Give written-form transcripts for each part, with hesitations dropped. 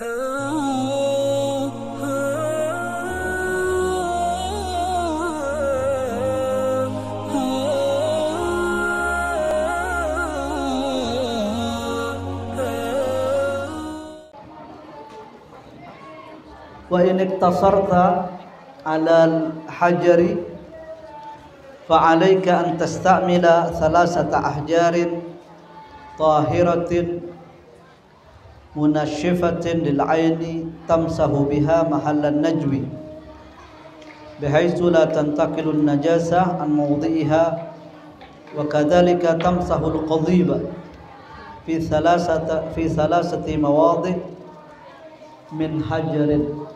Wa in iktasarta 'alal hajari fa 'alaika an tastamila thalathata ahjarin tahiratin munashifatin lil 'aini tamsahu biha mahallan najwi bihaitsu la tantaqilu an-najasah an mawdhi'iha wa kadzalika tamsahu al-qadhiba fi thalathati mawadhi' min hajarin.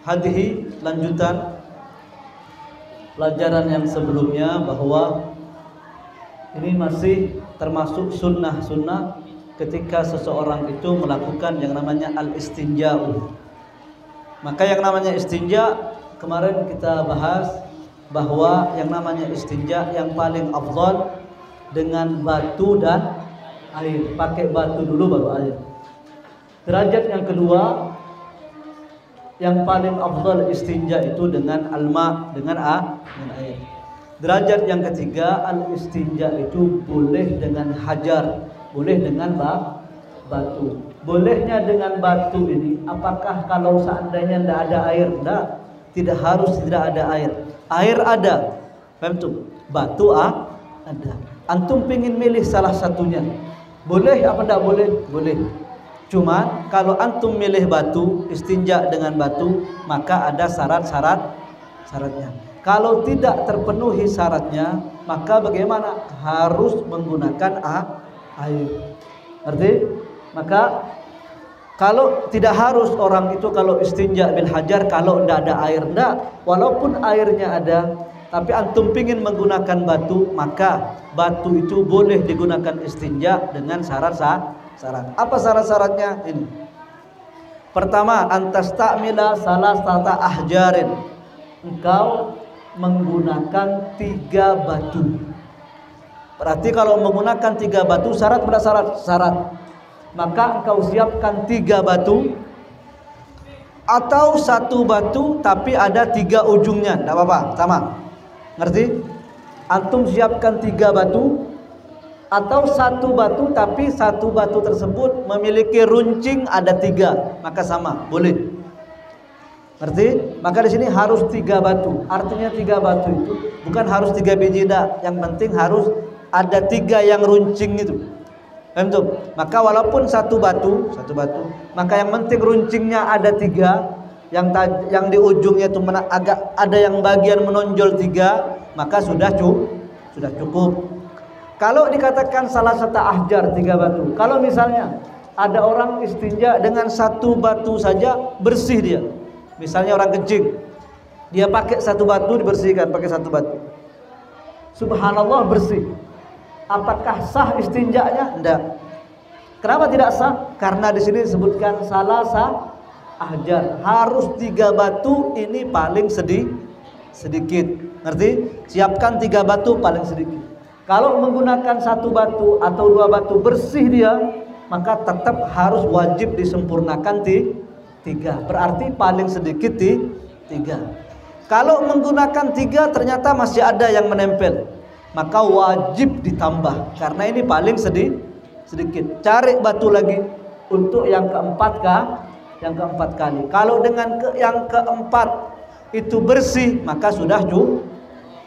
Hadhi lanjutan pelajaran yang sebelumnya, bahwa ini masih termasuk sunnah-sunnah ketika seseorang itu melakukan yang namanya al-istinja'u. Maka yang namanya istinja kemarin kita bahas bahwa yang namanya istinja yang paling afdal dengan batu dan air. Pakai batu dulu baru air. Derajat yang kedua yang paling afdal istinja itu dengan alma, dengan air. Derajat yang ketiga al-istinja itu boleh dengan hajar, boleh dengan batu. Bolehnya dengan batu ini apakah kalau seandainya tidak ada air? Tidak harus tidak ada air. Air ada, paham tuh? Batu ada. Antum pingin milih salah satunya, boleh apa tidak boleh? Boleh. Cuma kalau antum milih batu, istinja dengan batu, maka ada syaratnya. Kalau tidak terpenuhi syaratnya, maka bagaimana? Harus menggunakan air. Ngerti? Maka kalau tidak harus orang itu kalau istinja bil hajar, kalau tidak ada air, tidak. Walaupun airnya ada, tapi antum pingin menggunakan batu, maka batu itu boleh digunakan istinja dengan syarat. Apa syarat-syaratnya? Ini. Pertama, antastamila salasata ahjarin. Engkau menggunakan 3 batu. Berarti kalau menggunakan 3 batu syarat pada syarat. Maka engkau siapkan 3 batu atau 1 batu tapi ada 3 ujungnya, tidak apa-apa, sama. Ngerti? Antum siapkan 3 batu atau 1 batu tapi 1 batu tersebut memiliki runcing ada 3, maka sama, boleh. Ngerti? Maka di sini harus 3 batu. Artinya 3 batu itu bukan harus 3 biji dah. Yang penting harus ada 3 yang runcing itu. Paham? Maka walaupun 1 batu, maka yang penting runcingnya ada 3, yang di ujungnya itu agak ada yang bagian menonjol 3, maka sudah cukup. Kalau dikatakan salah satu ahjar 3 batu, kalau misalnya ada orang istinja dengan 1 batu saja bersih dia. Misalnya orang kencing, dia pakai 1 batu dibersihkan pakai 1 batu. Subhanallah bersih. Apakah sah istinjanya? Tidak. Kenapa tidak sah? Karena di sini disebutkan salah sah ahjar. Harus 3 batu ini paling sedikit. Ngerti? Siapkan 3 batu paling sedikit. Kalau menggunakan 1 batu atau 2 batu bersih dia, maka tetap harus wajib disempurnakan 3. Berarti paling sedikit 3. Kalau menggunakan 3 ternyata masih ada yang menempel, maka wajib ditambah karena ini paling sedikit. Cari batu lagi untuk yang keempat kali. Kalau dengan yang keempat itu bersih, maka sudah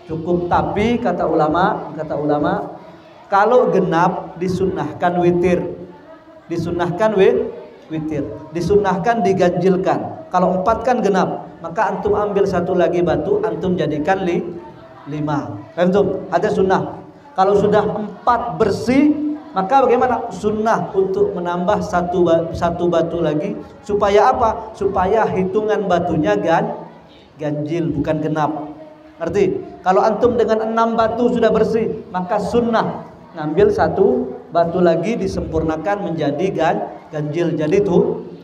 cukup. Tapi kata ulama, kalau genap disunnahkan witir. Disunnahkan diganjilkan. Kalau 4 kan genap, maka antum ambil 1 lagi batu, antum jadikan 5. Antum ada sunnah. Kalau sudah 4 bersih, maka bagaimana? Sunnah untuk menambah 1 batu lagi. Supaya apa? Supaya hitungan batunya ganjil, bukan genap. Ngerti? Kalau antum dengan 6 batu sudah bersih, maka sunnah ngambil 1 batu lagi disempurnakan menjadi ganjil, jadi 7.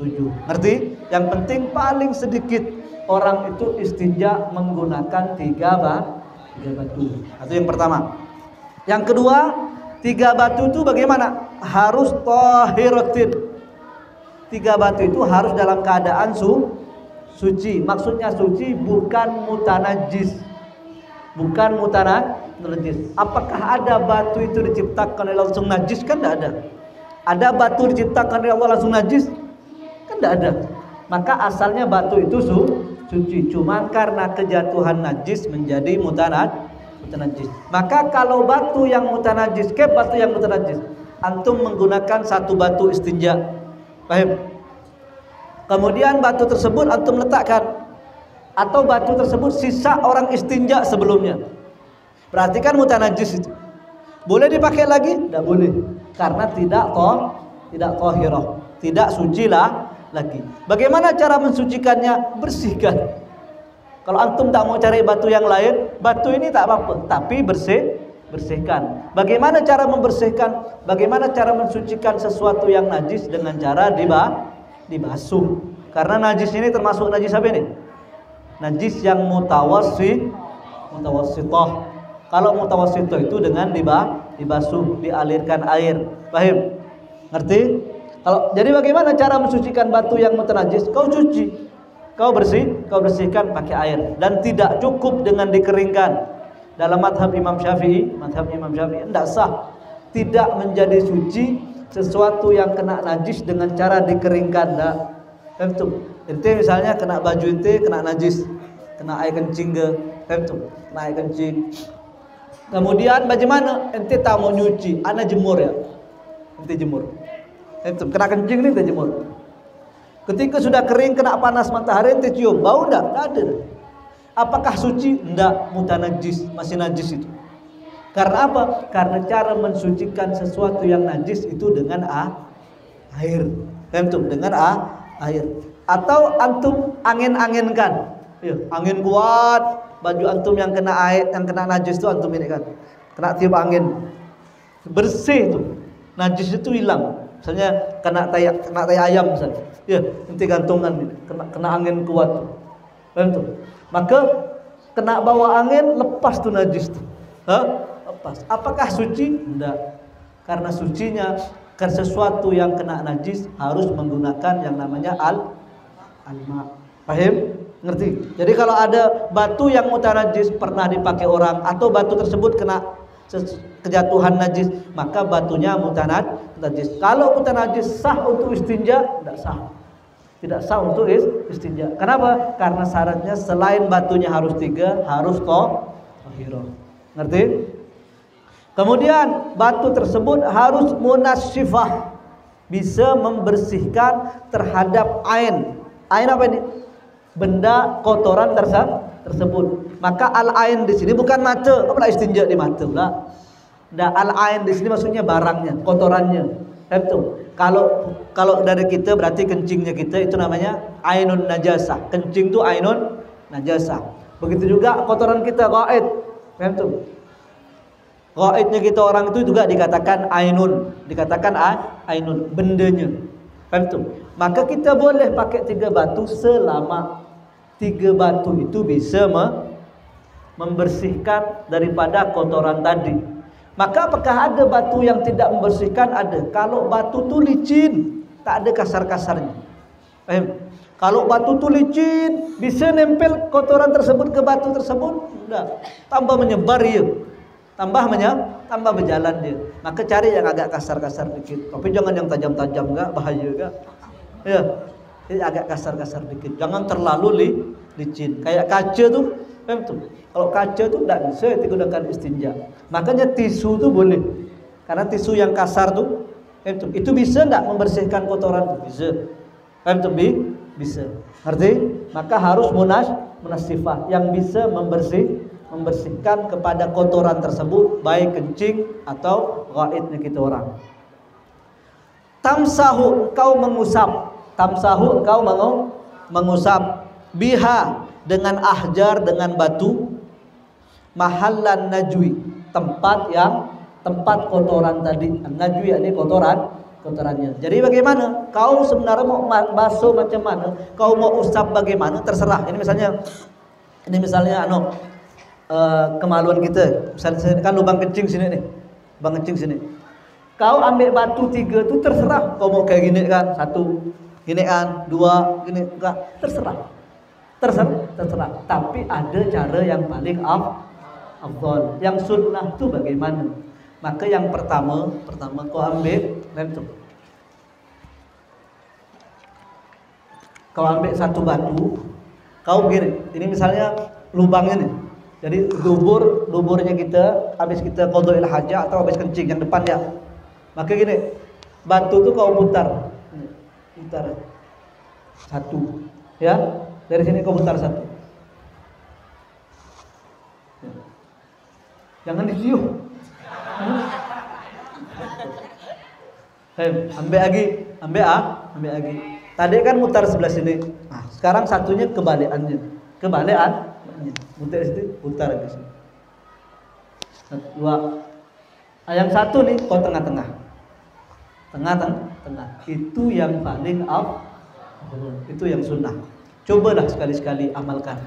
Ngerti? Yang penting paling sedikit orang itu istinja menggunakan 3 batu. Itu yang pertama. Yang kedua, 3 batu itu bagaimana? Harus tahiratin. Tiga batu itu harus dalam keadaan suci. Maksudnya suci bukan mutanajis. Bukan mutanajis. Apakah ada batu itu diciptakan oleh Allah langsung najis? Kan tidak ada. Ada batu diciptakan oleh Allah langsung najis? Kan tidak ada. Maka asalnya batu itu suci. Cuma karena kejatuhan najis menjadi mutanajis. Maka kalau batu yang mutanajis, batu yang mutanajis, antum menggunakan satu batu istinja. Paham? Kemudian batu tersebut antum letakkan, atau batu tersebut sisa orang istinja sebelumnya. Berarti kan mutanajis itu. Boleh dipakai lagi? Tidak boleh. Karena tidak thahirah, tidak suci lagi. Bagaimana cara mensucikannya? Bersihkan. Kalau antum tak mau cari batu yang lain, batu ini tak apa-apa, tapi bersihkan. Bagaimana cara membersihkan? Bagaimana cara mensucikan sesuatu yang najis? Dengan cara dibasuh. Karena najis ini termasuk najis apa ini? Najis yang mutawassithah. Kalau mutawassithah itu dengan dibasuh, dialirkan air. Paham? Ngerti? Jadi bagaimana cara mensucikan batu yang mutanajis? Kau cuci, kau bersihkan pakai air, dan tidak cukup dengan dikeringkan. Dalam madhab Imam Syafi'i tidak sah, tidak menjadi suci sesuatu yang kena najis dengan cara dikeringkan. Tentu, ente misalnya kena baju ente kena najis, kena air kencing ke, tentu, kena air kencing. Kemudian bagaimana? Ente tak mau nyuci, ana jemur ya, ente jemur. Ente kena kencing nih ente jemur. Ketika sudah kering kena panas matahari ente cium, bau enggak? Enggak ada. Apakah suci? Enggak, mutanajis, masih najis itu. Karena apa? Karena cara mensucikan sesuatu yang najis itu dengan air. Tentu, dengan air. Atau antum angin-anginkan. Ya, angin kuat, baju antum yang kena air, yang kena najis itu antum ini kan. Kena tiup angin. Bersih tuh. Najis itu hilang. Misalnya kena tai ayam misalnya. Ya, nanti gantungan kena angin kuat. Tentu. Maka kena bawa angin, lepas tuh najis tuh. Lepas. Apakah suci? Tidak. Karena sucinya kan sesuatu yang kena najis harus menggunakan yang namanya al-ma. Paham? Ngerti? Jadi kalau ada batu yang mutanajis pernah dipakai orang, atau batu tersebut kena kejatuhan najis, maka batunya mutanajis. Kalau mutanajis sah untuk istinja? Tidak sah. Tidak sah untuk istinja. Kenapa? Karena syaratnya selain batunya harus 3, harus thahirah. Ngerti? Kemudian batu tersebut harus munasyifah, bisa membersihkan terhadap ain. Ain apa ini? Benda kotoran tersebut. Maka al-ain di sini bukan mata. Apa istinja di mata pula? Nah, al-ain di sini maksudnya barangnya, kotorannya. Itu. Kalau dari kita berarti kencingnya kita itu namanya ainun najasah. Kencing itu ainun najasah. Begitu juga kotoran kita ghaid. Paham tuh? Ghaidnya kita orang itu juga dikatakan ainun, dikatakan ainun, bendanya. Paham tuh? Maka kita boleh pakai 3 batu selama 3 batu itu bisa membersihkan daripada kotoran tadi. Maka apakah ada batu yang tidak membersihkan? Ada. Kalau batu itu licin, tak ada kasar-kasarnya. Kalau batu itu licin, bisa nempel kotoran tersebut ke batu tersebut? Tidak. Tambah menyebar ya. Tambah berjalan dia. Maka cari yang agak kasar-kasar dikit. Tapi jangan yang tajam-tajam, enggak bahaya enggak. Ya. Jadi agak kasar-kasar dikit. Jangan terlalu licin. Kayak kaca tuh, kalau kaca tuh tidak bisa digunakan istinja. Makanya tisu tuh boleh. Karena tisu yang kasar tuh, itu bisa enggak membersihkan kotoran tuh? Bisa. Bisa. Ngerti? Maka harus munasyifah yang bisa membersihkan kepada kotoran tersebut, baik kencing atau ghaidnya kita orang. Tamsahu, engkau mengusap. Tamsahu, engkau mengusap biha, dengan ahjar, dengan batu, mahallan najwi, tempat kotoran tadi. Najwi ini kotorannya. Jadi bagaimana? Kau sebenarnya mau basuh macam mana? Kau mau usap bagaimana? Terserah. Ini misalnya kemaluan kita. Misalnya kan lubang kencing sini nih. Lubang kencing sini. Kau ambil batu 3 itu terserah. Kau mau kayak gini kan? 1 Ginean, dua, gini, enggak, terserah. Terserah. Tapi ada cara yang paling afdal. Yang sunnah itu bagaimana? Maka yang pertama kau ambil lentuk. Kau ambil satu batu, kau begini. Ini misalnya lubangnya nih. Jadi duburnya kita habis kita qadha'il hajah atau habis kencing yang depan ya. Maka gini, batu tuh kau putar satu, ya. Dari sini kau putar satu. Jangan dicium. Ambil lagi. Tadi kan mutar sebelah sini. Nah, sekarang satunya kebalikannya. Mutar situ, putar ke sini. Dua. Nah, yang satu nih kau tengah-tengah. Tengah. Itu yang paling itu yang sunnah. Cobalah sekali-sekali amalkan.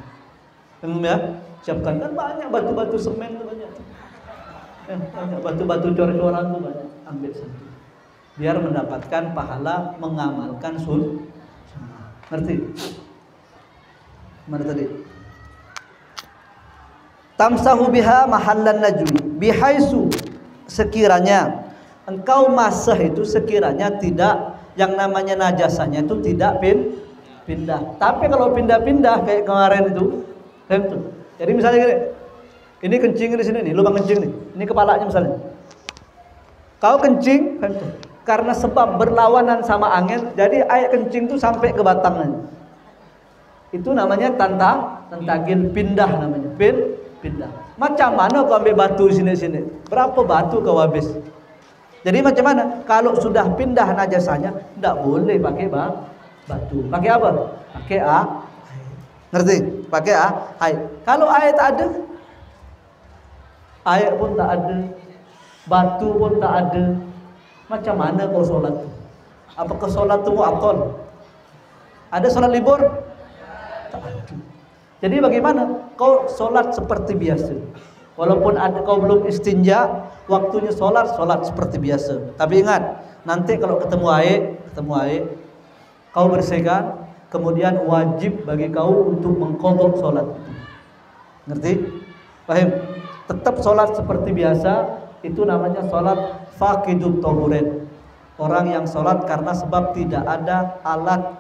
Ya, siapkan kan banyak batu-batu semen tuh banyak. Banyak batu-batu cor-coran tuh banyak. Ambil satu. Biar mendapatkan pahala mengamalkan sunnah. Ngerti? Mana tadi? Tamsahu biha mahallan najwi bihaisu, sekiranya engkau masah itu sekiranya tidak yang namanya najasahnya itu tidak pindah. Tapi kalau pindah-pindah kayak kemarin itu. Jadi misalnya gini, ini kencing di sini nih, lubang kencing nih. Ini kepalanya misalnya. Kau kencing, karena sebab berlawanan sama angin, jadi air kencing itu sampai ke batangnya. Itu namanya tantagil, pindah namanya. Pindah. Macam mana kau ambil batu sini? Berapa batu kau habis? Jadi macam mana? Kalau sudah pindah najasanya, tidak boleh pakai batu. Pakai apa? Pakai air. Ngerti? Pakai air. Kalau air tak ada, air pun tak ada, batu pun tak ada. Macam mana kau solat? Apakah solat itu mu'attal? Ada solat libur? Tak ada. Jadi bagaimana? Kau solat seperti biasa. Walaupun kau belum istinja, waktunya solat seperti biasa. Tapi ingat, nanti kalau ketemu air, kau bersihkan, kemudian wajib bagi kau untuk mengqadha solat. Ngerti? Paham? Tetap solat seperti biasa. Itu namanya solat faqidut tahurin. Orang yang solat karena sebab tidak ada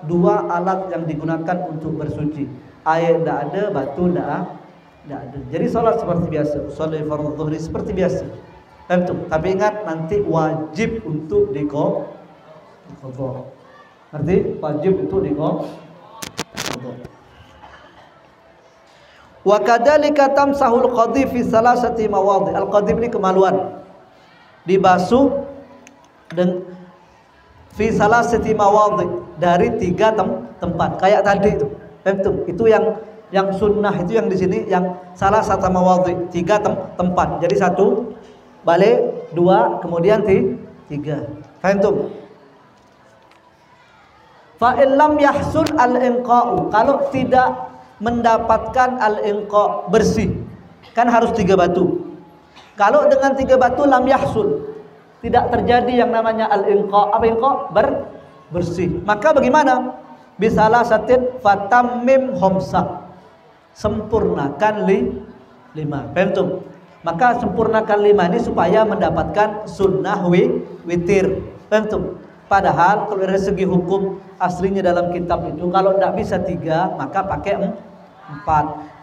dua alat yang digunakan untuk bersuci. Air tidak ada, batu tidak ada. Jadi solat seperti biasa. Solat fardhu dhuhri seperti biasa. Tapi ingat, nanti wajib untuk diqadha. Ngerti? Wajib untuk diqadha. Wa kadzalika tamsahul qadhi fi salasati mawadhi. Al-qadhi ini kemaluan. Dibasuh dan fi salasati mawadhi, dari 3 tempat. Kayak tadi itu. Itu yang sunnah, itu yang di sini yang salah satu mawadhi, 3 tempat. Jadi 1 balik, 2 kemudian 3. Paham tuh? Fa illam yahsul al-inqa'u, kalau tidak mendapatkan al-inqa' bersih, kan harus 3 batu. Kalau dengan 3 batu lam yahsul, tidak terjadi yang namanya al-inqa'. Apa inqa'? Bersih. Maka bagaimana? Bisalah satin fatammim khamsah, sempurnakan 5. Paham? Maka sempurnakan 5 ini supaya mendapatkan sunnah witir. Paham? Padahal kalau dari segi hukum aslinya dalam kitab itu, kalau tidak bisa 3 maka pakai 4.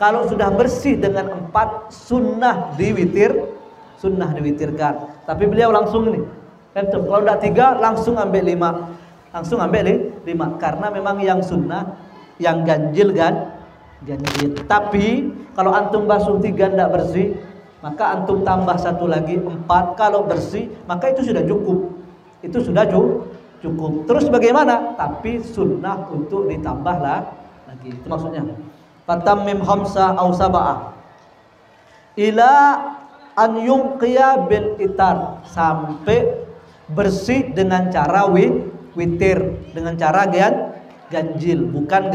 Kalau sudah bersih dengan 4, sunnah diwitirkan. Tapi beliau langsung nih, kalau tidak 3 langsung ambil 5. Karena memang yang sunnah, yang ganjil. Tapi kalau antum basuh 3 tidak bersih, maka antum tambah 1 lagi 4. Kalau bersih maka itu sudah cukup. Terus bagaimana? Tapi sunnah untuk ditambah lagi. Itu maksudnya. Fatammim khamsah aw sab'ah ila an yunqiya bil itar, sampai bersih dengan cara witir, dengan cara ganjil, bukan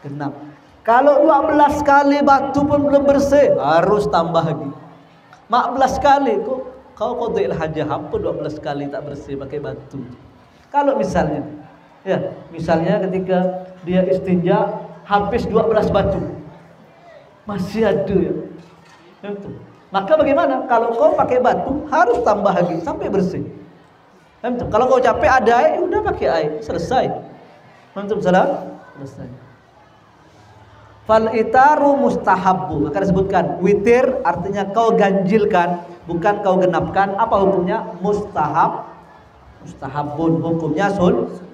genap. Kalau 12 kali batu pun belum bersih, harus tambah lagi. 14 kali kau qadha'il hajah, apa 12 kali tak bersih pakai batu. Kalau misalnya Ya, misalnya ketika dia istinja habis 12 batu. Masih ada ya. Itu. Maka bagaimana? Kalau kau pakai batu harus tambah lagi sampai bersih. Itu. Kalau kau capek ada air, udah pakai air, selesai. Mantap salam, selesai. Fal itaru mustahabbu. Maka disebutkan witir artinya kau ganjilkan, bukan kau genapkan. Apa hukumnya? Mustahab. Mustahabun hukumnya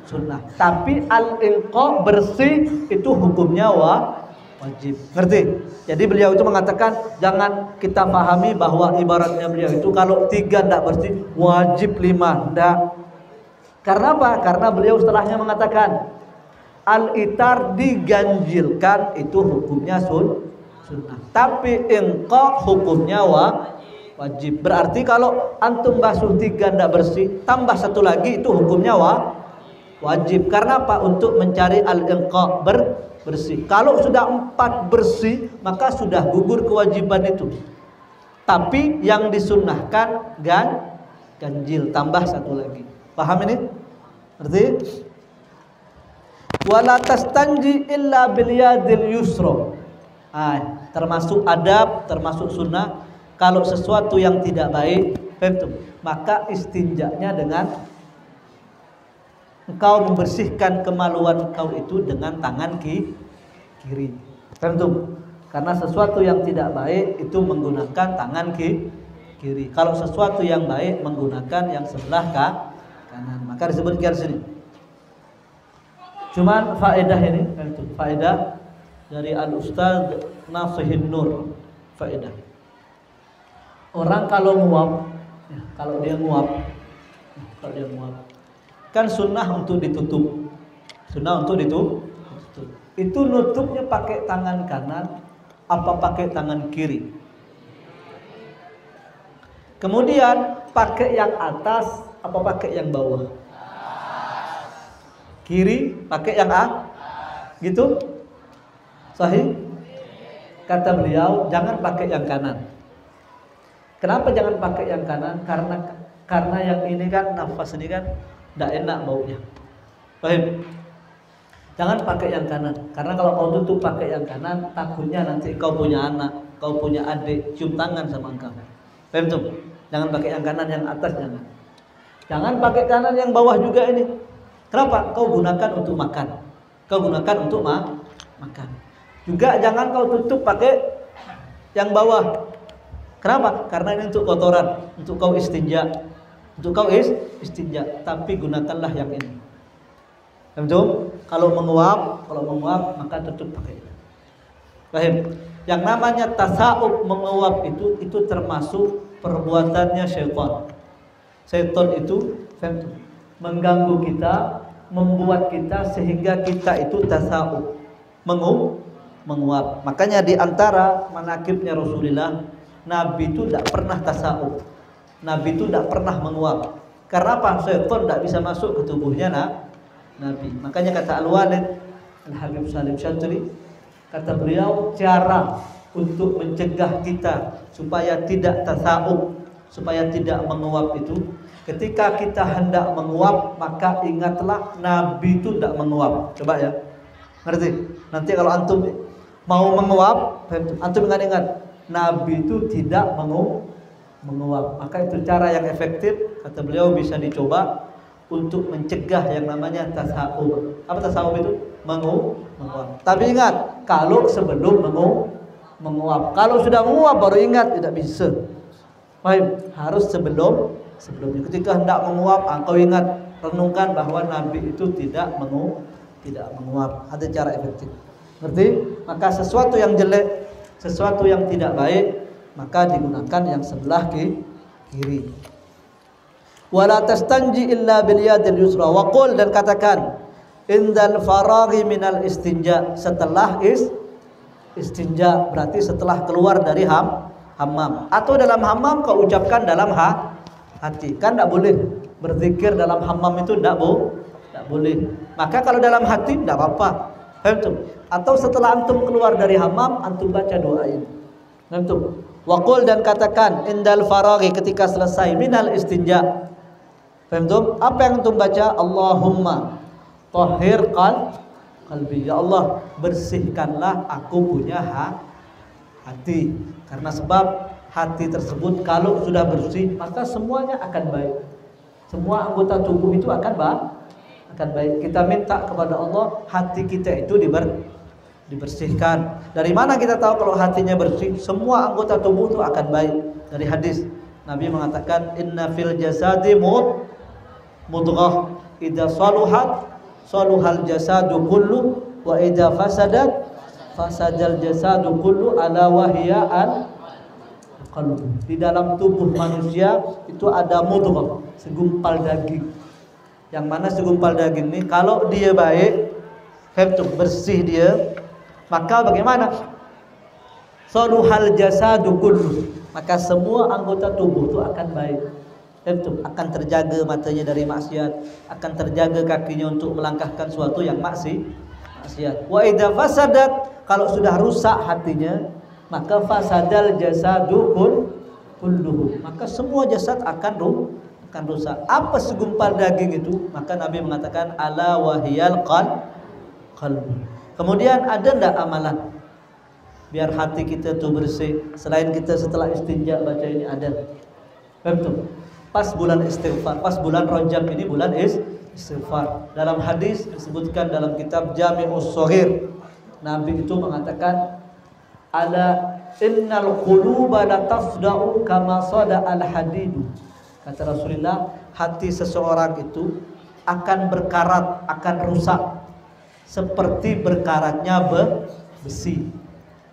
sunnah. Tapi al-ilqa bersih itu hukumnya wajib. Ngerti? Jadi beliau itu mengatakan jangan kita pahami bahwa ibaratnya beliau itu kalau 3 tidak bersih wajib 5. Tidak. Karena apa? Karena beliau setelahnya mengatakan al-itar diganjilkan itu hukumnya sunnah. Tapi ilqa hukumnya wajib. Berarti kalau antum basuh 3 tidak bersih, tambah 1 lagi itu hukumnya wajib. Karena apa? Untuk mencari al-ilqa bersih. Kalau sudah 4 bersih, maka sudah gugur kewajiban itu. Tapi yang disunnahkan ganjil, tambah 1 lagi. Paham ini? Ngerti? Wala tastanji illa bil yadil yusra. Termasuk adab, termasuk sunnah. Kalau sesuatu yang tidak baik, maka istinjanya dengan engkau membersihkan kemaluan kau itu dengan tangan kiri. Karena sesuatu yang tidak baik itu menggunakan tangan kiri. Kalau sesuatu yang baik menggunakan yang sebelah kanan. Maka disebutkan sini. Cuman faedah ini, faedah dari Al-Ustaz Nasihin Nur. Faedah. Orang kalau nguap, kalau dia nguap, kan sunnah untuk ditutup. Sunnah untuk ditutup. Itu nutupnya pakai tangan kanan apa pakai tangan kiri. Kemudian pakai yang atas apa pakai yang bawah. Kiri pakai yang gitu. Sahih? Kata beliau jangan pakai yang kanan. Kenapa jangan pakai yang kanan? Karena yang ini kan nafas ini kan tidak enak baunya. Paham? Jangan pakai yang kanan. Karena kalau kau tutup pakai yang kanan, takutnya nanti kau punya anak, kau punya adik cium tangan sama engkau. Paham tuh? Jangan pakai yang kanan, yang atas jangan. Jangan pakai kanan yang bawah juga ini. Kenapa? Kau gunakan untuk makan. Kau gunakan untuk makan. Juga jangan kau tutup pakai yang bawah. Kenapa? Karena ini untuk kotoran, untuk kau istinja. Untuk kau istinja, tapi gunakanlah yang ini. Betul? Kalau menguap maka tutup pakai ini. Paham? Yang namanya tasawuf menguap itu termasuk perbuatannya syaitan. Syaitan itu mengganggu kita, membuat kita sehingga kita itu tasawuf menguap. Makanya di antara manakibnya Rasulullah, Nabi itu tidak pernah tasawuf. Nabi itu tidak pernah menguap. Karena apa? Syaitan tidak bisa masuk ke tubuhnya Nabi. Makanya kata Al-Walid Al-Habib Salim Syantri, kata beliau cara untuk mencegah kita supaya tidak tasawuf, supaya tidak menguap itu, ketika kita hendak menguap maka ingatlah Nabi itu tidak menguap. Coba ya, ngerti? Nanti kalau antum mau menguap, antum ingat Nabi itu tidak menguap. Maka itu cara yang efektif, kata beliau, bisa dicoba untuk mencegah yang namanya tasawuf. Apa tasawuf itu? Menguap. Tapi ingat, kalau sebelum menguap. Kalau sudah menguap baru ingat, tidak bisa. Harus sebelumnya. Ketika hendak menguap, engkau ingat, renungkan bahwa Nabi itu tidak menguap. Ada cara efektif. Ngerti? Maka sesuatu yang jelek, sesuatu yang tidak baik, maka digunakan yang sebelah kiri. Wala tastanji illa bil yadil yusra. Wa qul, dan katakan, indal faraghi minal istinja, setelah istinja, berarti setelah keluar dari hammam. Atau dalam hammam kau ucapkan dalam hati. Kan tidak boleh berzikir dalam hammam itu, tidak boleh. Maka kalau dalam hati tidak apa-apa. Atau setelah antum keluar dari hammam, antum baca doa ini. Antum waqul, dan katakan indal faraghi, ketika selesai minal istinja. Apa yang antum baca? Allahumma Tahhir qalbi. Ya Allah, bersihkanlah aku punya hati. Karena sebab hati tersebut kalau sudah bersih, maka semuanya akan baik. Semua anggota tubuh itu akan baik. Kita minta kepada Allah hati kita itu dibersihkan. Dari mana kita tahu kalau hatinya bersih? Semua anggota tubuh itu akan baik. Dari hadis Nabi mengatakan inna fil jasadi mudghah idza saluhal jasadu kullu wa idza fasadal jasadu kullu ala wahiya al qalbu. Di dalam tubuh manusia itu ada mudghah, segumpal daging. Yang mana segumpal daging ini kalau dia baik, bersih dia, maka bagaimana? Saluhal jasadu kullu, maka semua anggota tubuh itu akan baik. Akan terjaga matanya dari maksiat, akan terjaga kakinya untuk melangkahkan suatu yang maksiat. Wa idza fasadat, kalau sudah rusak hatinya, maka fasadal jasadu kulluhu, maka semua jasad akan rusak. Apa segumpal daging itu? Maka Nabi mengatakan ala wahiyal qalbi. Kemudian ada ndak amalan biar hati kita tuh bersih selain kita setelah istinja baca ini? Ada. Betul. Pas bulan istighfar, pas bulan Rajab ini bulan istighfar. Dalam hadis disebutkan dalam kitab Jami'us Shaghir, Nabi itu mengatakan ala innal quluba la tafda'u kama sada al hadidu. Kata Rasulullah, hati seseorang itu akan berkarat, akan rusak seperti berkaratnya besi.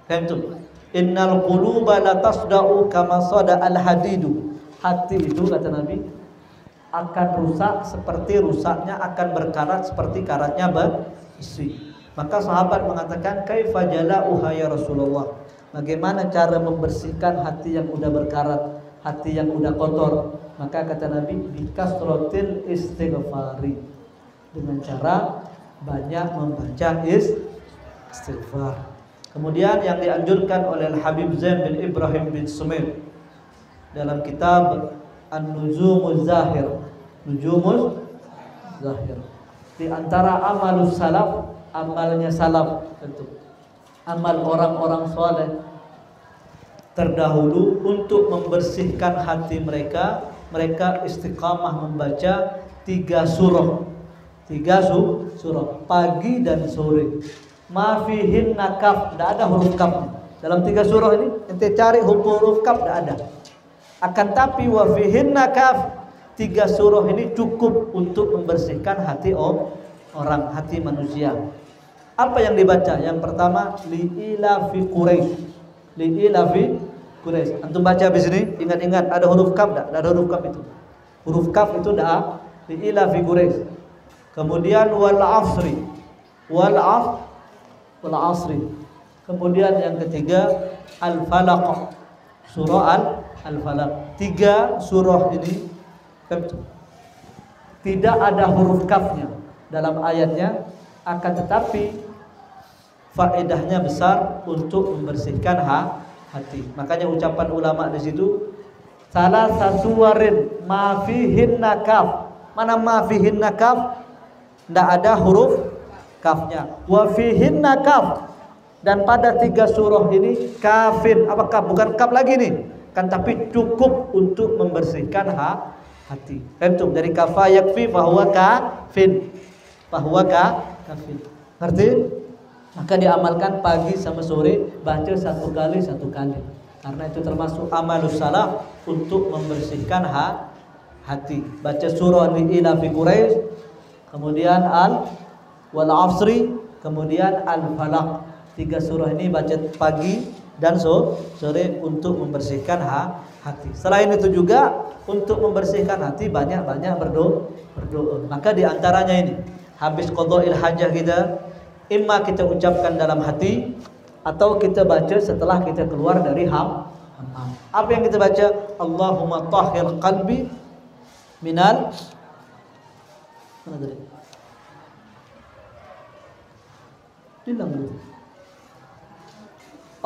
Itu innal quluba la tasda'u kama sada al hadidu. Hati itu kata Nabi akan rusak seperti rusaknya, akan berkarat seperti karatnya besi. Maka sahabat mengatakan kaifa jala'uha ya Rasulullah, bagaimana cara membersihkan hati yang udah berkarat, hati yang udah kotor? Maka kata Nabi bikasratil istighfari, dengan cara banyak membaca istighfar. Kemudian yang dianjurkan oleh Habib Zain bin Ibrahim bin Sumail dalam kitab An-Nujumuz Zahir, Nujumuz Zahir, di antara amalus salaf, amalnya salaf tentu amal orang-orang soleh terdahulu untuk membersihkan hati mereka, mereka istiqamah membaca 3 surah pagi dan sore. Ma fihin nakaf, tidak ada huruf kaf dalam 3 surah ini. Ente cari huruf kaf tidak ada. Akan tapi wa fihin nakaf, 3 surah ini cukup untuk membersihkan hati orang, hati manusia. Apa yang dibaca? Yang pertama li'ilafi Quraisy. Antum baca habis ini, ingat-ingat ada huruf kaf enggak? Enggak ada huruf kaf itu. Huruf kaf itu enggak. Li'ilafi Quraisy. Kemudian wal asri. Kemudian yang ketiga al-falaq. Surah al-falaq. 3 surah ini tidak ada huruf kafnya dalam ayatnya, akan tetapi faedahnya besar untuk membersihkan hati. Makanya ucapan ulama di situ salah satu warin ma fihin nakaf. Mana ma fihin nakaf? Tidak ada huruf kafnya. Wa fihin nakaf. Dan pada 3 surah ini kafin. Apa kaf? Bukan kaf lagi nih. Kan tapi cukup untuk membersihkan hati. Tentu dari kafa yakfi fahuwa kafin. Kafin. Ngerti? Maka diamalkan pagi sama sore, baca 1 kali. Karena itu termasuk amalus salaf untuk membersihkan hati. Baca surah li'ilafi Quraisy, kemudian wal asri, kemudian al-falaq. 3 surah ini baca pagi dan sore untuk membersihkan hati. Selain itu juga untuk membersihkan hati banyak-banyak berdoa. Maka diantaranya ini habis qadha'il hajah kita, imma kita ucapkan dalam hati atau kita baca setelah kita keluar dari hammam. Apa yang kita baca? Allahumma tahhir qalbi minal mana tadi?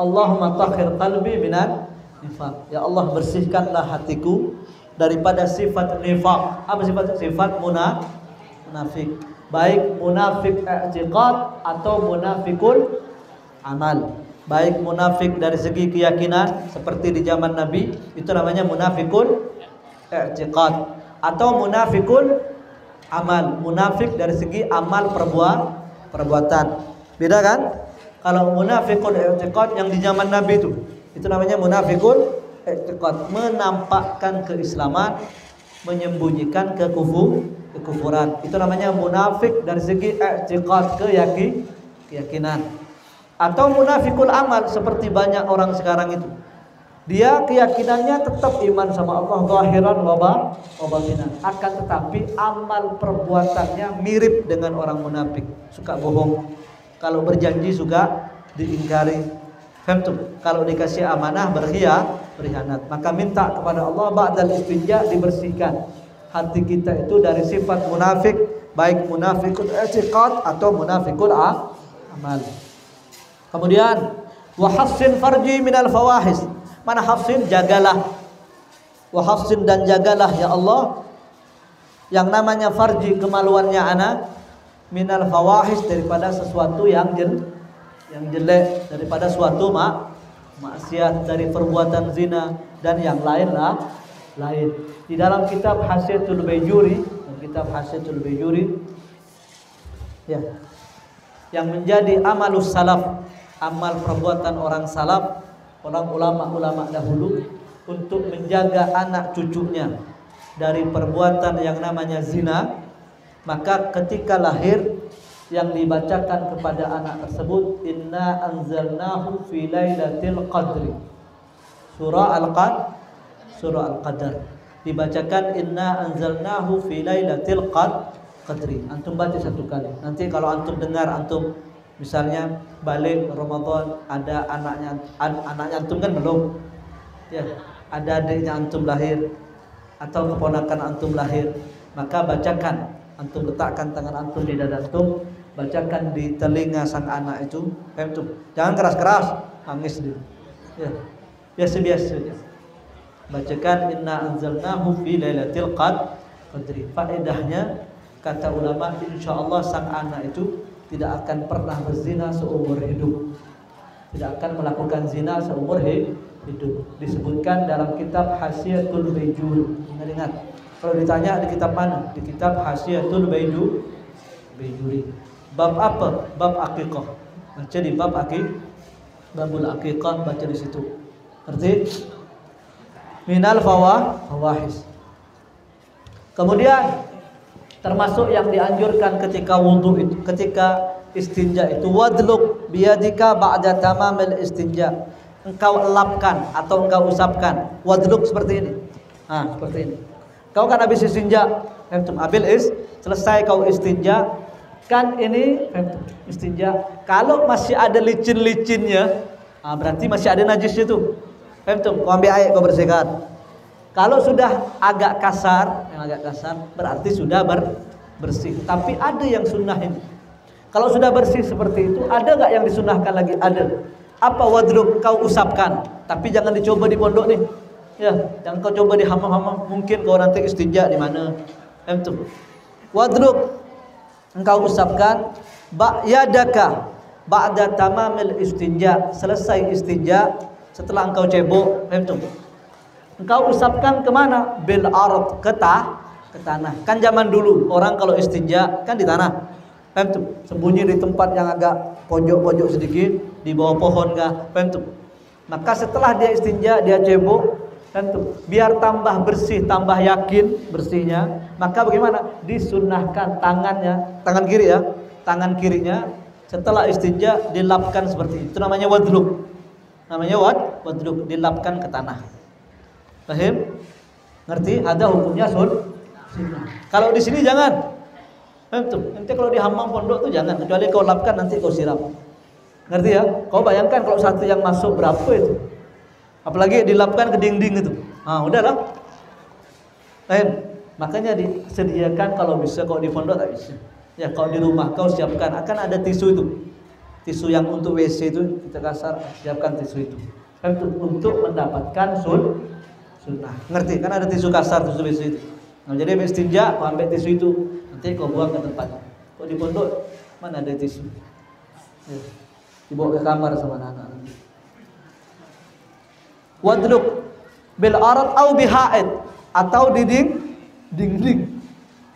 Allahumma tahhir qalbi minal nifaq. Ya Allah, bersihkanlah hatiku daripada sifat nifaq. Apa sifat? Sifat munafik. baik munafik i'tiqad atau munafikul amal. Baik munafik dari segi keyakinan seperti di zaman Nabi, itu namanya munafikul i'tiqad, atau munafikul amal, munafik dari segi amal perbuatan. Beda kan? Kalau munafikul i'tiqad yang di zaman Nabi itu namanya munafikul i'tiqad, menampakkan keislaman, menyembunyikan kekufuran. Itu namanya munafik dari segi i'tiqad, keyakinan. Atau munafikul amal seperti banyak orang sekarang itu. Dia keyakinannya tetap iman sama Allah zahiran wa batinan, akan tetapi amal perbuatannya mirip dengan orang munafik, suka bohong. Kalau berjanji suka diingkari. Kalau dikasih amanah berkhianat. Maka minta kepada Allah ba'dal istinja dibersihkan hati kita itu dari sifat munafik, baik munafikul i'tiqad atau munafikul amal. Kemudian wahassin farji minal fawahis. Mana hafsin? Jagalah. Wahassin, dan jagalah ya Allah yang namanya farji, kemaluannya anak, minal fawahis, daripada sesuatu yang jelek, daripada suatu maksiat, dari perbuatan zina dan yang lain. Di dalam kitab Hasyatul Baijuri, ya, yang menjadi amalus salaf, amal perbuatan orang salaf, orang ulama dahulu, untuk menjaga anak cucunya dari perbuatan yang namanya zina. Maka ketika lahir, yang dibacakan kepada anak tersebut, inna anzalnahu fi lailatul qadri, surah Al-Qadar, dibacakan inna anzalnahu fi lailatul qadri. Antum baca satu kali. Nanti kalau antum dengar, antum misalnya balik Ramadan, ada anaknya antum kan belum, ya, ada adiknya antum lahir atau keponakan antum lahir, maka bacakan, antum letakkan tangan antum di dada antum, bacakan di telinga sang anak itu, jangan keras-keras, nangis dia, ya, biasa-biasa, bacakan inna anzalnahu fi lailatul qadri. Faedahnya, kata ulama, insyaallah sang anak itu tidak akan pernah berzina seumur hidup, tidak akan melakukan zina seumur hidup. Disebutkan dalam kitab Hasyatul Baijuri. Ingat, kalau ditanya di kitab mana? Di kitab Hasyatul Baijuri. Bab apa? Bab akikah. Baca di bab babul akikah, baca di situ. Ngerti? Minal fawahis. Kemudian termasuk yang dianjurkan ketika wudu itu, ketika istinja itu, wadluk biyadika ba'da tamamil istinja. Engkau elapkan atau engkau usapkan. Wadluk seperti ini. Seperti ini. Kau kan habis istinja, selesai kau istinja, kan ini istinja. Kalau masih ada licin-licinnya, berarti masih ada najisnya tuh. Kau ambil air, kau bersihkan. Kalau sudah agak kasar, berarti sudah bersih. Tapi ada yang sunnah ini. Kalau sudah bersih seperti itu, ada nggak yang disunnahkan lagi? Ada. Apa? Wadruk, kau usapkan. Tapi jangan dicoba di pondok nih. Ya, jangan kau coba di hammam-hammam. Mungkin kau nanti istinja di mana. Wadruk, engkau usapkan. Yadaka ba'da tamamil istinja. Selesai istinja, setelah engkau cebok, engkau usapkan kemana? Bil ard, ke tanah. Kan zaman dulu orang kalau istinja kan di tanah, sembunyi di tempat yang agak pojok-pojok sedikit, di bawah pohon kah, maka setelah dia istinja, dia cebok, biar tambah bersih, tambah yakin bersihnya, maka bagaimana? Disunnahkan tangan kiri ya, tangan kirinya setelah istinja dilapkan seperti itu. Itu namanya wadluk. Wadluk, dilapkan ke tanah. Paham? Ngerti? Ada hukumnya sunnah. Kalau di sini jangan. Nanti kalau di hammam pondok tuh jangan, kecuali kau lapkan nanti kau siram. Ngerti ya? Kau bayangkan kalau satu yang masuk berapa itu? Apalagi dilapkan ke dinding itu. Udahlah. Paham? Makanya disediakan kalau bisa, kalau di pondok tak bisa. Ya, kalau di rumah kau siapkan, akan ada tisu itu. Tisu yang untuk WC itu, kita kasar, siapkan tisu itu. Untuk mendapatkan sunnah. Ngerti? Kan ada tisu kasar, tisu WC itu. Jadi habis istinja, kau ambil tisu itu, nanti kau buang ke tempat. Kok di pondok mana ada tisu? Ya. Dibawa ke kamar sama anak-anak. Wadluk bil arad au bihaid, atau di dinding.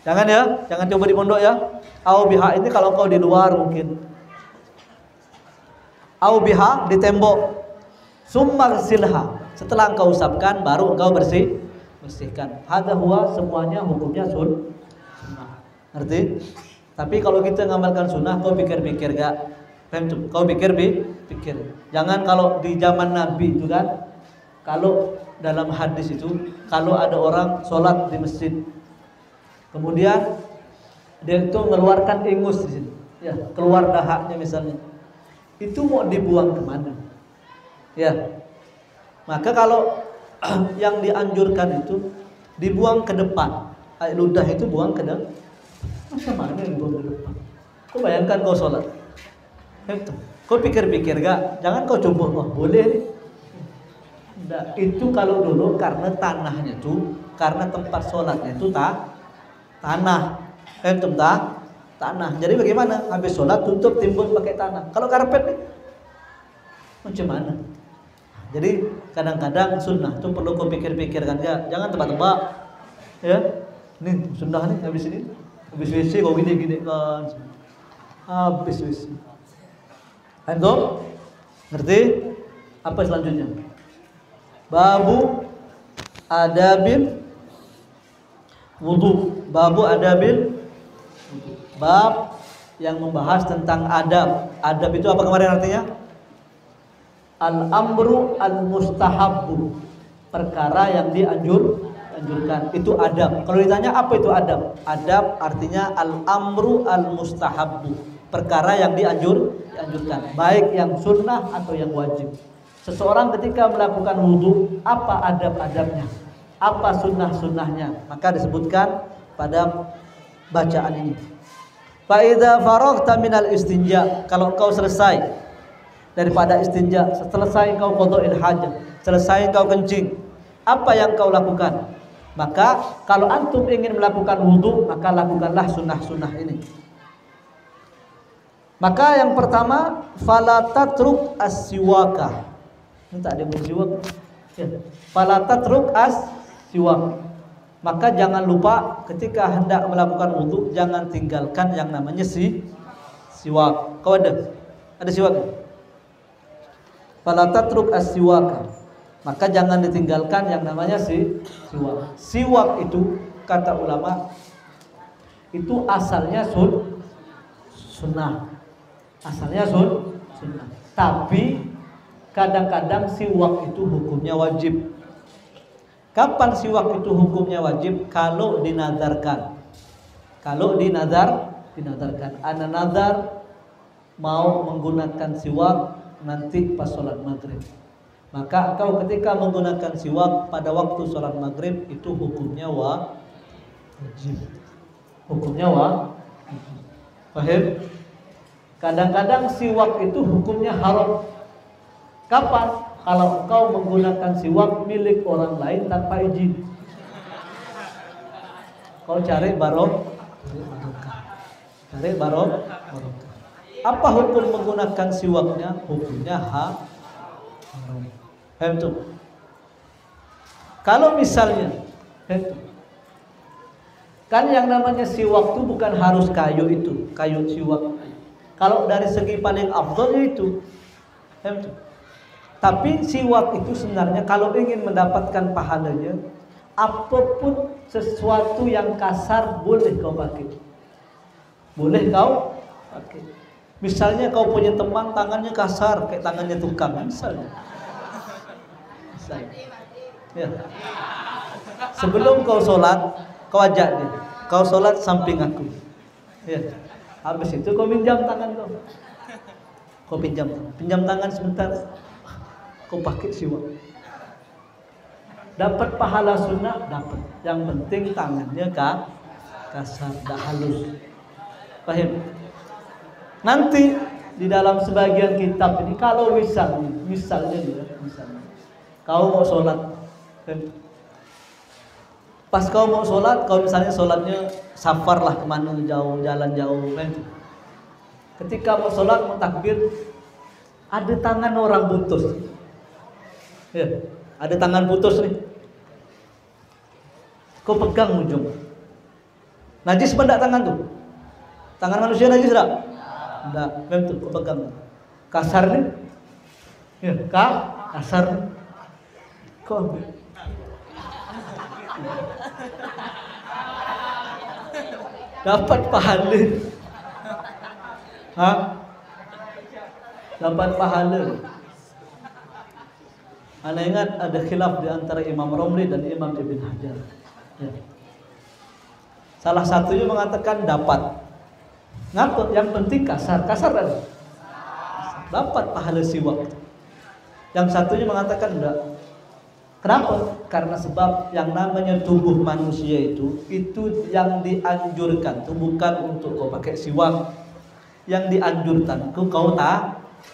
Jangan ya, jangan coba di pondok ya. Au biha ini kalau kau di luar mungkin. Au biha di tembok. Summa silha, setelah engkau usapkan baru engkau bersihkan. Hadza huwa, semuanya hukumnya sunnah. Ngerti? Tapi kalau kita ngamalkan sunnah, kau pikir-pikir gak? Kau pikir. Jangan kalau di zaman Nabi itu kan, kalau dalam hadis itu, kalau ada orang sholat di masjid, kemudian dia itu mengeluarkan ingus di sini, ya, keluar dahaknya misalnya, itu mau dibuang kemana? Ya, maka kalau yang dianjurkan itu dibuang ke depan, ludah itu buang ke depan. Macam mana yang buang ke depan? Kau bayangkan kau sholat, kau pikir-pikir gak? Jangan kau coba, oh boleh. Nah, itu kalau dulu karena tanahnya itu, karena tempat sholatnya itu tanah, tanah. Jadi bagaimana? Habis sholat tutup timbun pakai tanah. Kalau karpet nih, macam mana? Jadi kadang-kadang sunnah itu perlu kau pikir-pikirkan ya. Jangan tebak-tebak, ya. Nih sunnah nih habis ini, habis WC kau gini-gini kan, habis WC. Antum ngerti? Apa selanjutnya? Babu adabil wudu. Babu adabil wudu. Bab yang membahas tentang adab. Adab itu apa kemarin artinya? Al-amru al-mustahabbu, perkara yang dianjurkan. Itu adab. Kalau ditanya apa itu adab? Adab artinya al-amru al-mustahabbu, perkara yang dianjurkan, baik yang sunnah atau yang wajib. Seseorang ketika melakukan wudu, apa adab-adabnya, apa sunnah-sunnahnya, maka disebutkan pada bacaan ini. Fa idza faraghta minal istinja, kalau engkau selesai daripada istinja, selesai engkau qadha'il hajat, selesai engkau kencing, apa yang kau lakukan? Maka kalau antum ingin melakukan wudu, maka lakukanlah sunnah-sunnah ini. Maka yang pertama, fala tatruk as-siwaka. Minta dia bersiwak. Ya. Fala tatruk as-siwak. Maka jangan lupa ketika hendak melakukan wudu, jangan tinggalkan yang namanya siwak. Kau ada siwak? Fala tatruk as-siwaka. Maka jangan ditinggalkan yang namanya siwak. Siwak itu kata ulama itu asalnya sunnah. Asalnya sunnah. Tapi kadang-kadang siwak itu hukumnya wajib. Kapan siwak itu hukumnya wajib? Kalau dinadarkan. Kalau dinadarkan. Ana nazar mau menggunakan siwak nanti pas sholat maghrib. Maka kau ketika menggunakan siwak pada waktu sholat maghrib, itu hukumnya wajib. Hukumnya wajib. Paham? Kadang-kadang siwak itu hukumnya haram. Kapan? Kalau engkau menggunakan siwak milik orang lain tanpa izin. Kau cari barokah. Cari barokah. Apa hukum menggunakan siwaknya? Hukumnya haram. Kalau misalnya kan yang namanya siwak itu bukan harus kayu itu, kayu siwak. Kalau dari segi paling afdhalnya itu. Tapi siwak itu sebenarnya kalau ingin mendapatkan pahalanya, apapun sesuatu yang kasar boleh kau pakai. Boleh kau pakai. Misalnya kau punya teman tangannya kasar kayak tangannya tukang, misalnya. Ya. Sebelum kau sholat, kau ajak dia. Kau sholat samping aku. Ya. Habis itu kau pinjam tangan kau. Kau pinjam tangan sebentar. Kau pakai siwak. Dapat pahala sunnah, dapat. Yang penting tangannya kasar, tak halus. Paham? Nanti di dalam sebagian kitab ini kalau misalnya kau mau sholat, Pas kau mau sholat, kau misalnya sholatnya safar lah kemana jauh, jalan jauh, kan? Ketika mau sholat, mau takbir, ada tangan orang putus. Ya, ada tangan putus nih. Kau pegang ujung. Najis benda tangan tuh. Tangan manusia najis tak? Enggak, memang tuh kau pegang. Kasar nih. Ya, kasar. Kau ambil. Dapat pahala. Hah? Dapat pahala. Anda ingat ada khilaf di antara Imam Romli dan Imam Ibn Hajar. Ya. Salah satunya mengatakan dapat. Ngapa? Yang penting kasar kan? Dapat pahala siwak. Yang satunya mengatakan enggak. Kenapa? Karena sebab yang namanya tubuh manusia itu yang dianjurkan, itu bukan untuk kau pakai siwak. Yang dianjurkan kau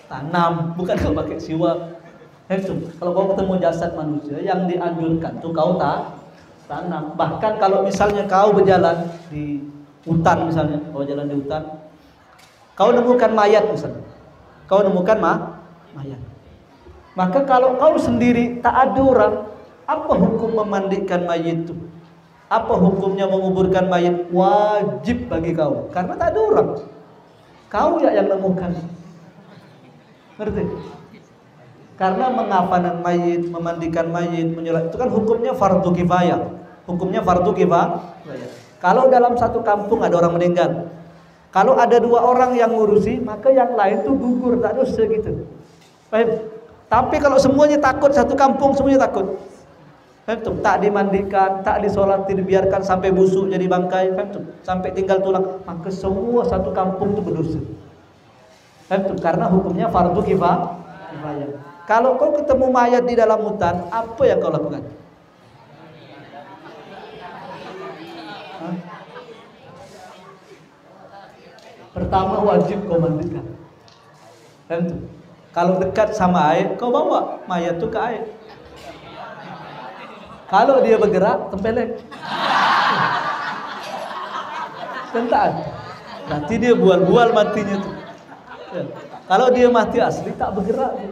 tanam, bukan kau pakai siwak. Itu kalau kau ketemu jasad manusia, yang dianjurkan itu kau tanam. Bahkan kalau misalnya kau berjalan di hutan misalnya, kau jalan di hutan, kau nemukan mayat misalnya, kau nemukan mayat. Maka kalau kau sendiri tak ada orang, apa hukum memandikan mayat itu? Apa hukumnya menguburkan mayat? Wajib bagi kau, karena tak ada orang. Kau yang nemukan. Ngerti? Karena mengafanan mayat, memandikan mayat, menyolat itu kan hukumnya fardu kifayah. Hukumnya fardu kifayah. Kalau dalam satu kampung ada orang meninggal, kalau ada 2 orang yang ngurusi, maka yang lain tuh gugur, tak dosa gitu. Paham? Tapi kalau semuanya takut, satu kampung semuanya takut, tak dimandikan, tak disolati, dibiarkan sampai busuk jadi bangkai, sampai tinggal tulang, maka semua satu kampung itu berdosa. Karena hukumnya fardu kifayah. Kalau kau ketemu mayat di dalam hutan, apa yang kau lakukan? Pertama wajib kau mandikan. Kalau dekat sama air, kau bawa mayat itu ke air. Kalau dia bergerak, tempeleng. Tentaan. Nanti dia bual-bual matinya tuh. Ya. Kalau dia mati asli, tak bergerak.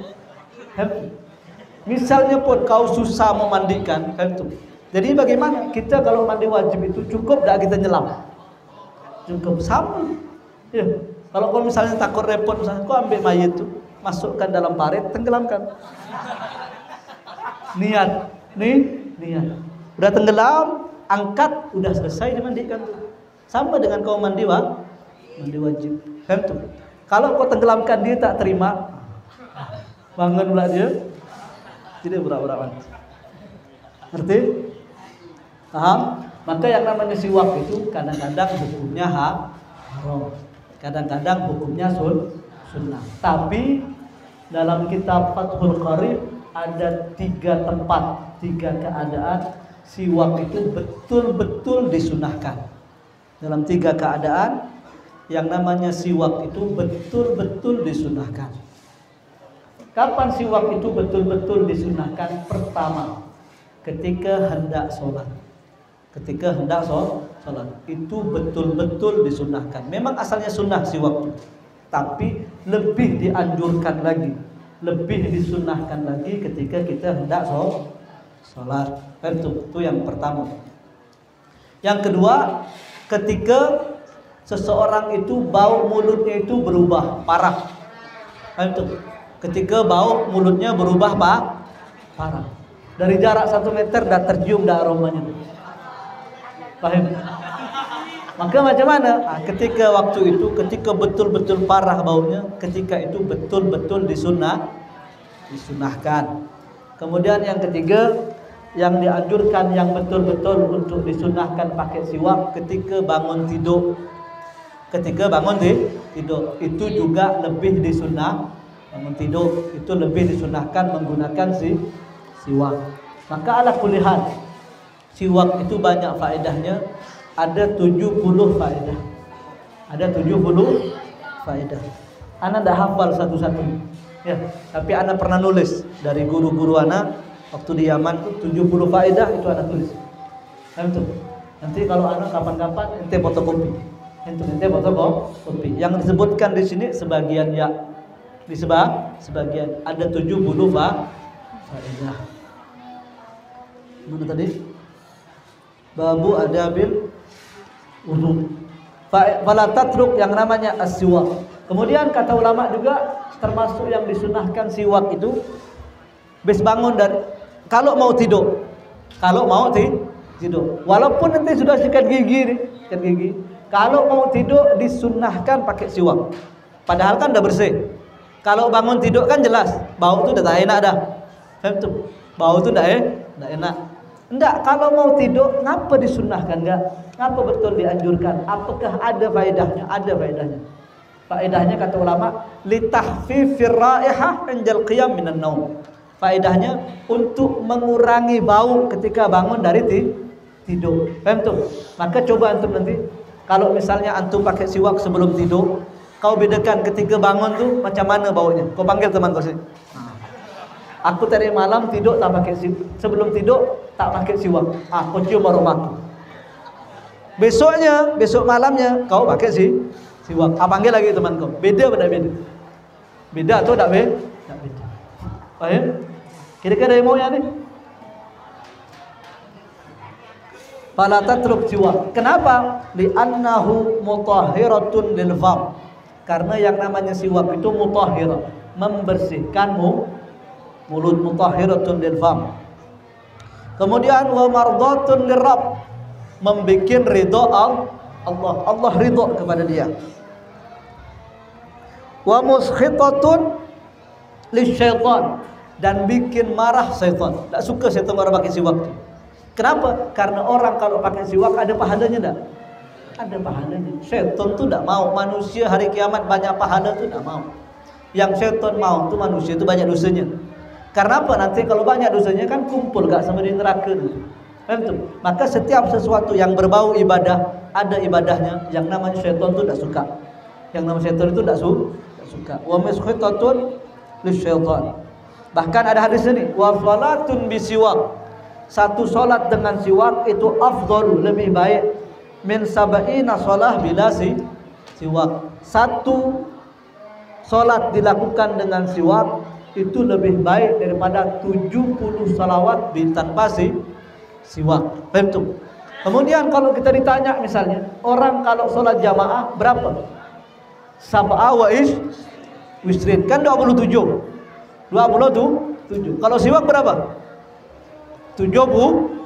Misalnya pun kau susah memandikan, jadi bagaimana? Kita kalau mandi wajib itu cukup tak kita nyelam? Cukup sama. Ya. Kalau kau misalnya takut repot, misalnya kau ambil mayat itu, masukkan dalam parit, tenggelamkan. Niat. Udah tenggelam, angkat, udah selesai dimandikan tuh. Sama dengan kau mandi wajib. Kalau kau tenggelamkan dia tak terima, bangun pula dia, tidak berapa mandi. Ngerti? Paham? Maka yang namanya siwak itu kadang-kadang hukumnya haram, kadang-kadang hukumnya sunnah. Tapi dalam kitab Fathul Qarib ada 3 tempat, 3 keadaan siwak itu betul-betul disunahkan. Dalam 3 keadaan yang namanya siwak itu betul-betul disunahkan. Kapan siwak itu betul-betul disunahkan? Pertama, ketika hendak sholat. Ketika hendak sholat itu betul-betul disunahkan. Memang asalnya sunnah siwak itu, tapi lebih dianjurkan lagi, lebih disunahkan lagi ketika kita hendak sholat. Itu yang pertama. Yang kedua, ketika seseorang itu bau mulutnya itu berubah parah. Itu ketika bau mulutnya berubah parah. Dari jarak 1 meter dah tercium dah aromanya. Paham? Maka macam mana? Ketika waktu itu, ketika betul-betul parah baunya, ketika itu betul-betul disunahkan. Kemudian yang ketiga, yang dianjurkan yang betul-betul untuk disunahkan pakai siwak ketika bangun tidur. Ketika bangun tidur itu juga lebih disunah. Bangun tidur itu lebih disunahkan menggunakan siwak. Maka ala kulli hal, siwak itu banyak faedahnya. Ada 70 faedah. Ada 70 faedah. Ana dah hafal satu-satu. Ya, tapi ana pernah nulis dari guru-guru ana waktu di Yaman itu 70 faedah itu ana tulis. Itu. Nanti kalau anak kapan-kapan ente fotokopi. Ente fotokopi. Yang disebutkan di sini sebagian ya. Di sebagian ada 70 faedah. Mana tadi? Babu adabil wudu. Fala tatruk yang namanya as-siwak. Kemudian kata ulama juga termasuk yang disunahkan siwak itu habis bangun dan kalau mau tidur. Walaupun nanti sudah sikat gigi nih, sikat gigi. Kalau mau tidur disunahkan pakai siwak. Padahal kan udah bersih. Kalau bangun tidur kan jelas bau itu udah tak enak dah. Bau itu udah enak. Enggak, kalau mau tidur ngapa disunahkan enggak? Ngapa betul dianjurkan? Apakah ada faedahnya? Ada faedahnya. Faedahnya kata ulama, litahfifir raihah injal qiyam minan naum. Faedahnya untuk mengurangi bau ketika bangun dari tidur. Paham tuh? Maka coba antum nanti kalau misalnya antum pakai siwak sebelum tidur, kau bedakan ketika bangun tuh macam mana baunya. Kau panggil teman kau sini. Aku tadi malam tidur tak pakai siwak. Sebelum tidur tak pakai siwak. Kau cium aromaku. Besok malamnya kau pakai siwak. Panggil lagi teman kau. Beda beda beda. Beda atau tak beda? Tak beda. Paham? Kira-kira yang mau ya nih? Fala tatruk siwak. Kenapa? Li'annahu mutahhiratun lil fam. Karena yang namanya siwak itu mutahhirah, membersihkan mulut, mutahhiratun lil fam. Kemudian wa mardatun lirrabb, membikin ridha Allah ridha kepada dia. Wa muskhitatun lisyaitan, dan bikin marah syaitan. Tak suka syaitan orang pakai siwak. Kenapa? Karena orang kalau pakai siwak ada pahalanya tak? Ada pahalanya. Syaitan tu tak mau. Manusia hari kiamat banyak pahala tu tak mau. Yang syaitan mau tu manusia tu banyak dosanya. Karena apa? Nanti kalau banyak dosanya kan kumpul gak sama di neraka tu. Maka setiap sesuatu yang berbau ibadah, ada ibadahnya. Yang namanya syaitan tu tak suka. Yang namanya syaitan itu tak suka. Wa muskhitatun lisyaitan. Bahkan ada hadis ini, wa salatun bisiwak. Satu solat dengan siwak itu afdalu, lebih baik min sab'ina solah bila siwak. Satu solat dilakukan dengan siwak itu lebih baik daripada 70 salawat tanpa siwak. Paham? Kemudian kalau kita ditanya misalnya, orang kalau solat jamaah berapa? Sab'a wa wisrin, kan 27. Kalau siwak berapa? 70.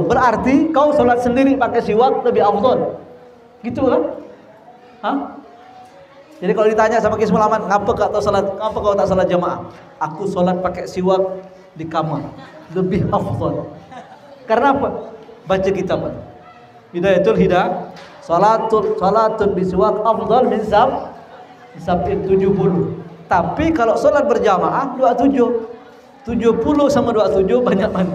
Berarti kau sholat sendiri pakai siwak lebih afdal. Gitu kan? Jadi kalau ditanya sama Kismul Aman, ngapa kau tak salat jamaah? Aku sholat pakai siwak di kamar, lebih afdal. Karena apa? Baca kitab. Bidayatul Hidayah, salatun bisiwak afdal min sab'in 70. Tapi kalau sholat berjamaah 27. 70 sama 27 banyak mana?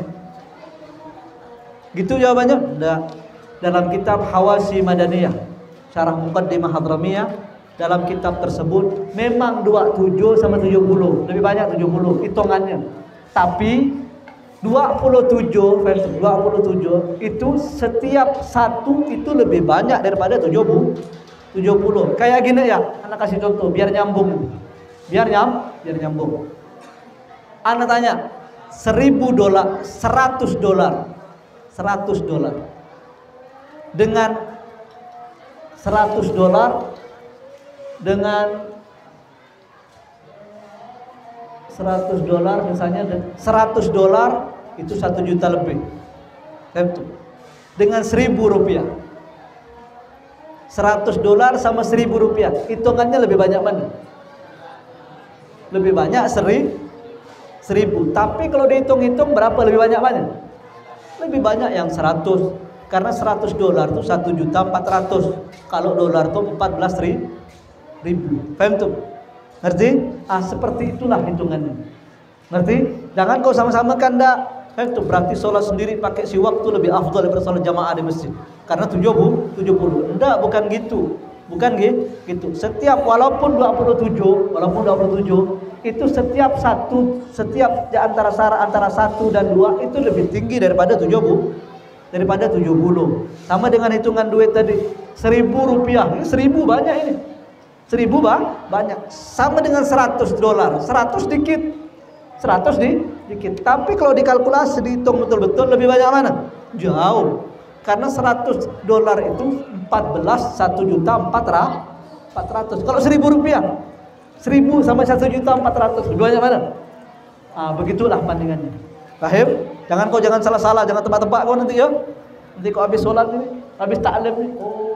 Gitu jawabannya? Enggak. Dalam kitab Hawasi Madaniyah, Syarah Muqaddimah Hadramiyah, dalam kitab tersebut memang 27 sama 70, lebih banyak 70 hitungannya. Tapi 27 itu setiap satu itu lebih banyak daripada 70. Kayak gini ya, anak kasih contoh biar nyambung. Biar nyambung. Anak tanya, $1.000, $100 dengan $100 misalnya $100 itu 1 juta lebih. Dengan $1.000, $100 sama $1.000, hitungannya lebih banyak mana? Lebih banyak 1.000. Tapi kalau dihitung-hitung berapa lebih banyak mana? Lebih banyak yang 100. Karena $100 itu 1.400.000. Kalau dolar itu 14.000. Paham tuh? Ngerti? Seperti itulah hitungannya. Ngerti? Jangan kau sama-samakan dah. Itu berarti sholat sendiri pakai siwak itu lebih afdal daripada sholat jamaah di masjid. Karena 70. Enggak, bukan gitu. Gitu. Setiap walaupun 27 itu setiap di antara 1 dan 2 itu lebih tinggi daripada 70. daripada 70. Sama dengan hitungan duit tadi, 1.000 rupiah. Ini 1.000 banyak ini. 1.000 banyak. Sama dengan 100 dolar. 100 dikit. 100 dikit. Tapi kalau dikalkulasi, dihitung betul-betul, lebih banyak mana? Jauh. Karena 100 dolar itu 1.400.000. Kalau 1.000 rupiah, 1.000 sama 1.400.000, lebih banyak mana? Begitulah bandingannya. Paham? Jangan salah-salah, jangan tebak-tebak kau nanti ya. Nanti kau habis sholat ini, habis taklim ini, oh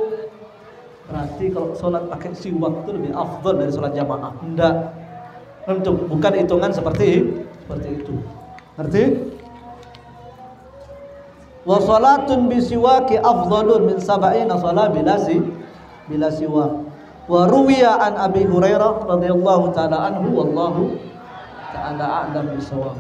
berarti kalau sholat pakai siwak itu lebih afdal dari sholat jamaah. Enggak. Bukan hitungan seperti itu. Ngerti? Wa salatun bi siwaki afdalun min sab'ina shalah bila siwak. Wa ruwiya an Abi Hurairah radhiyallahu taala anhu wallahu ta'ala a'lam bisawab.